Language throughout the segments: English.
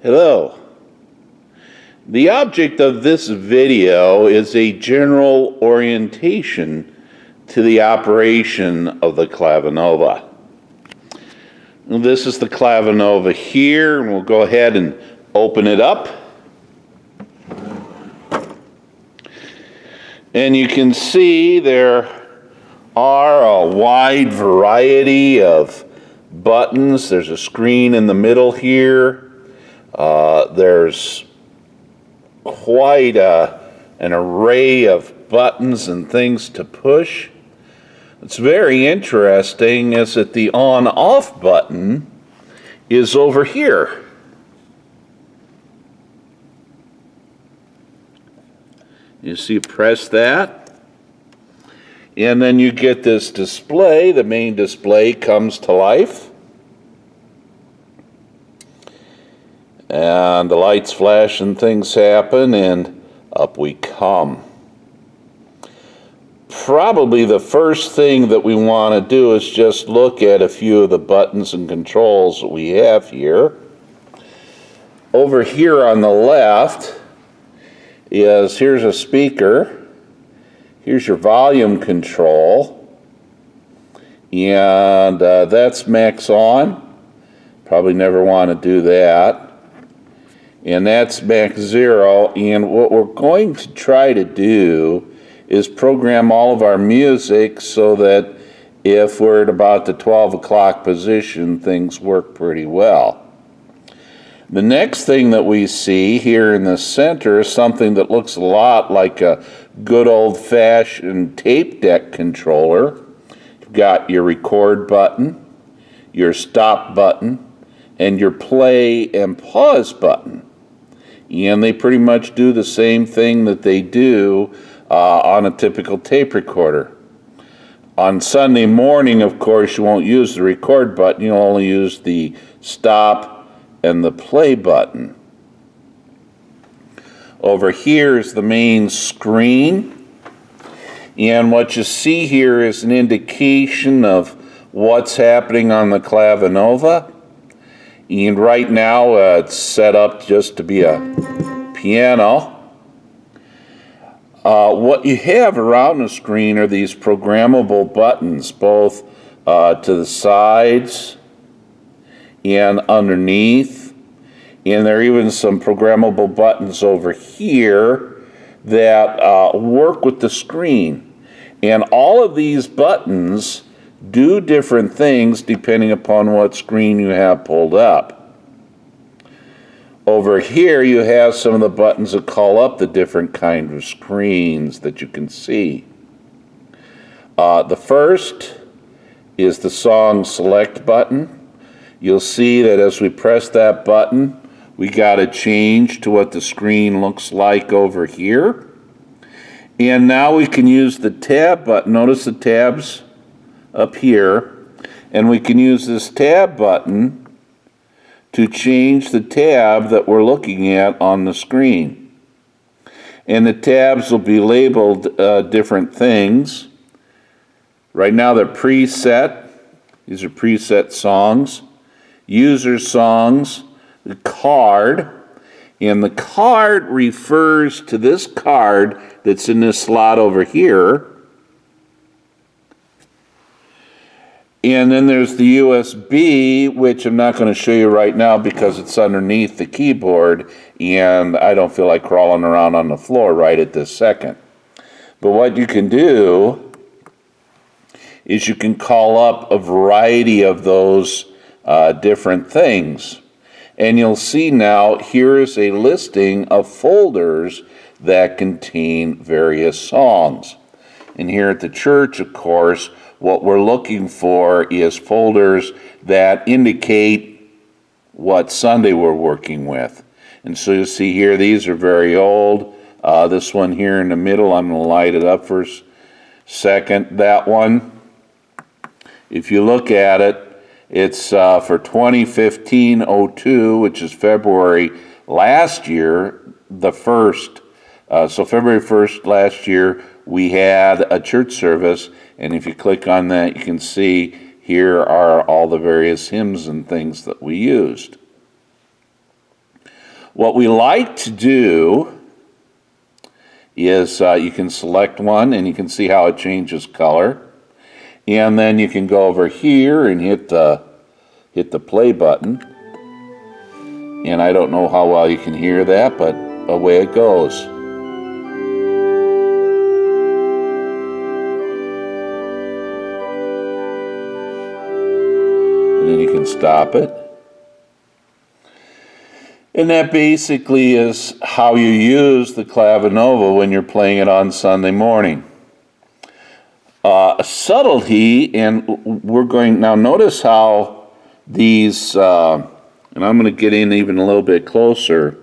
Hello. The object of this video is a general orientation to the operation of the Clavinova. This is the Clavinova here, and we'll go ahead and open it up. And you can see there are a wide variety of buttons. There's a screen in the middle here. There's quite an array of buttons and things to push. What's very interesting is that the on-off button is over here. You see, press that, and then you get this display. The main display comes to life. And the lights flash and things happen, and up we come. Probably the first thing that we want to do is just look at a few of the buttons and controls that we have here. Over here on the left here's a speaker. Here's your volume control. And that's max on. Probably never want to do that. And that's max 0, and what we're going to try to do is program all of our music so that if we're at about the 12 o'clock position, things work pretty well. The next thing that we see here in the center is something that looks a lot like a good old-fashioned tape deck controller. You've got your record button, your stop button, and your play and pause button. And they pretty much do the same thing that they do on a typical tape recorder. On Sunday morning, of course, you won't use the record button. You'll only use the stop and the play button. Over here is the main screen. And what you see here is an indication of what's happening on the Clavinova. And right now it's set up just to be a piano. What you have around the screen are these programmable buttons, both to the sides and underneath. And there are even some programmable buttons over here that work with the screen. And all of these buttons do different things depending upon what screen you have pulled up. Over here you have some of the buttons that call up the different kind of screens that you can see. The first is the song select button. You'll see that as we press that button, we got to change to what the screen looks like over here. And now we can use the tab button. Notice the tabs up here, and we can use this tab button to change the tab that we're looking at on the screen. And the tabs will be labeled different things. Right now they're preset. These are preset songs, user songs, the card, and the card refers to this card that's in this slot over here. And then there's the USB, which I'm not going to show you right now because it's underneath the keyboard, and I don't feel like crawling around on the floor right at this second. But what you can do is you can call up a variety of those different things. And you'll see now here is a listing of folders that contain various songs. And here at the church, of course, what we're looking for is folders that indicate what Sunday we're working with. And so you see here, these are very old. This one here in the middle, I'm going to light it up for a second. That one, if you look at it, it's for 2015-02, which is February last year, the 1st. So February 1st last year, we had a church service, and if you click on that, you can see here are all the various hymns and things that we used. What we like to do is you can select one and you can see how it changes color. And then you can go over here and hit the play button. And I don't know how well you can hear that, but away it goes. And then you can stop it. And that basically is how you use the Clavinova when you're playing it on Sunday morning. A subtlety, and we're going, now notice how these, and I'm going to get in even a little bit closer.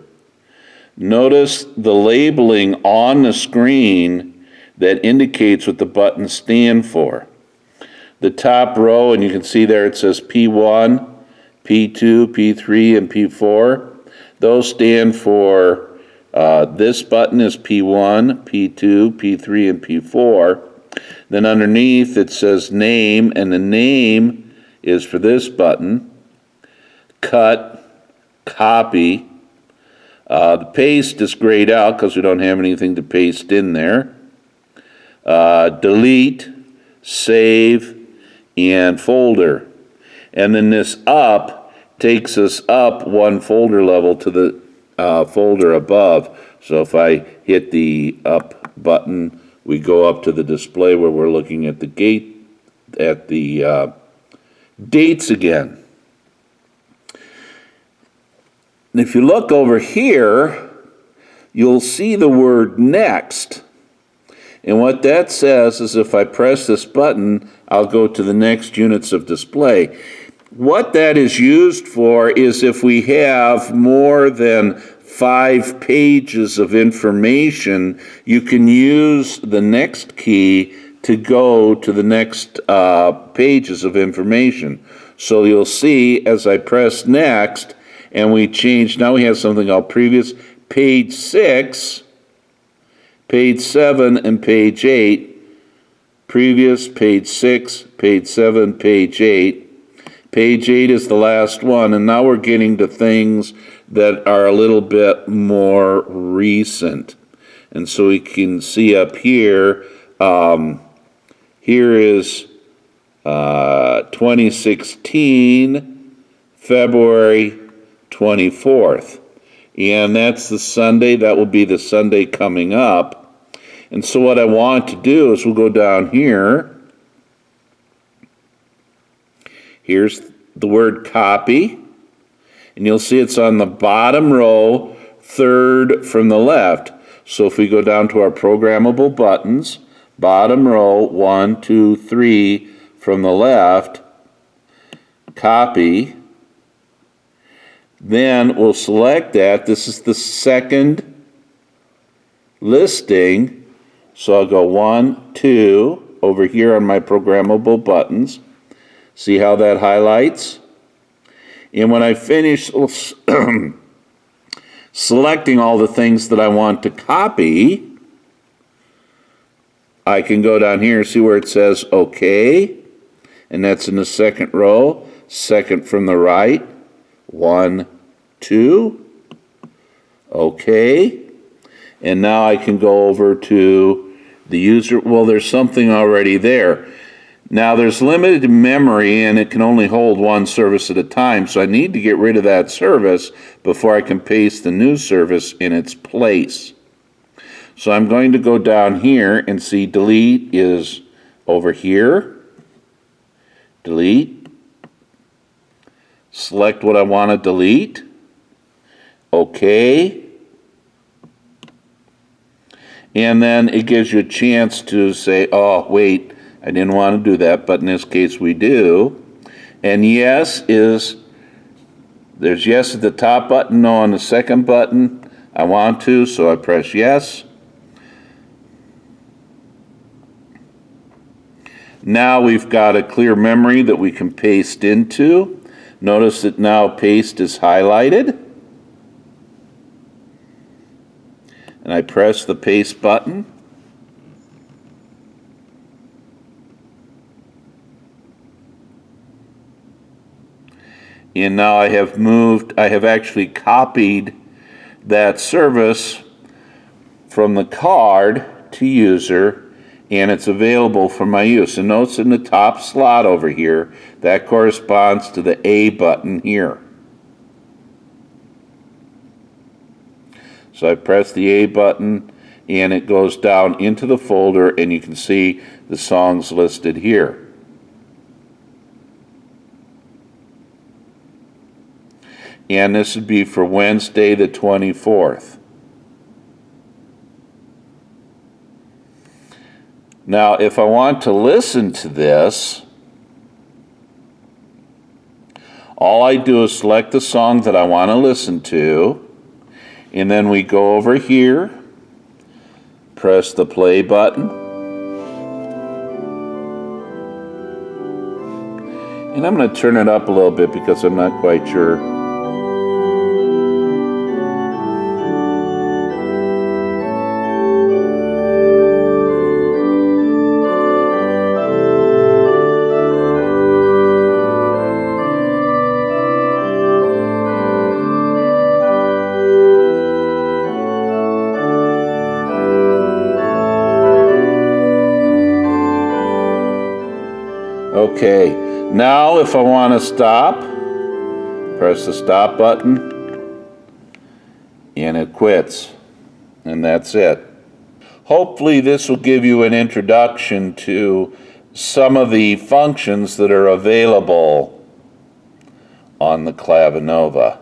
Notice the labeling on the screen that indicates what the buttons stand for. The top row, and you can see there it says P1, P2, P3, and P4. Those stand for, this button is P1, P2, P3, and P4. Then underneath it says name, and the name is for this button. Cut, copy. The paste is grayed out because we don't have anything to paste in there. Delete, save, and folder. And then this up takes us up one folder level to the folder above. So if I hit the up button, we go up to the display where we're looking at the dates again. And if you look over here, you'll see the word next. And what that says is if I press this button, I'll go to the next units of display. What that is used for is if we have more than 5 pages of information, you can use the next key to go to the next pages of information. So you'll see as I press next and we change, now we have something called previous, page 6, page 7, and page 8. Previous, page 6, page 7, page 8. Page 8 is the last one, and now we're getting to things that are a little bit more recent. And so we can see up here, here is 2016, February 24th. And that's the Sunday, that will be the Sunday coming up. And so what I want to do is we'll go down here. Here's the word copy, and you'll see it's on the bottom row, third from the left. So if we go down to our programmable buttons, bottom row, 1, 2, 3 from the left, copy. Then we'll select that. This is the second listing. So I'll go 1, 2 over here on my programmable buttons. See how that highlights? And when I finish selecting all the things that I want to copy, I can go down here and see where it says OK. And that's in the second row, second from the right. 1, 2. OK. And now I can go over to the user. Well, there's something already there. Now there's limited memory and it can only hold one service at a time, so I need to get rid of that service before I can paste the new service in its place. So I'm going to go down here and see delete is over here. Delete. Select what I want to delete. OK. And then it gives you a chance to say, oh, wait. I didn't want to do that, but in this case we do. And yes is, there's yes at the top button, no on the second button. I want to, so I press yes. Now we've got a clear memory that we can paste into. Notice that now paste is highlighted. And I press the paste button. And now I have actually copied that service from the card to user, and it's available for my use. And notice in the top slot over here, that corresponds to the A button here. So I press the A button, and it goes down into the folder, and you can see the songs listed here. And this would be for Wednesday the 24th. Now, if I want to listen to this, all I do is select the song that I want to listen to, and then we go over here, press the play button, and I'm going to turn it up a little bit because I'm not quite sure. Okay, now if I want to stop, press the stop button, and it quits, and that's it. Hopefully this will give you an introduction to some of the functions that are available on the Clavinova.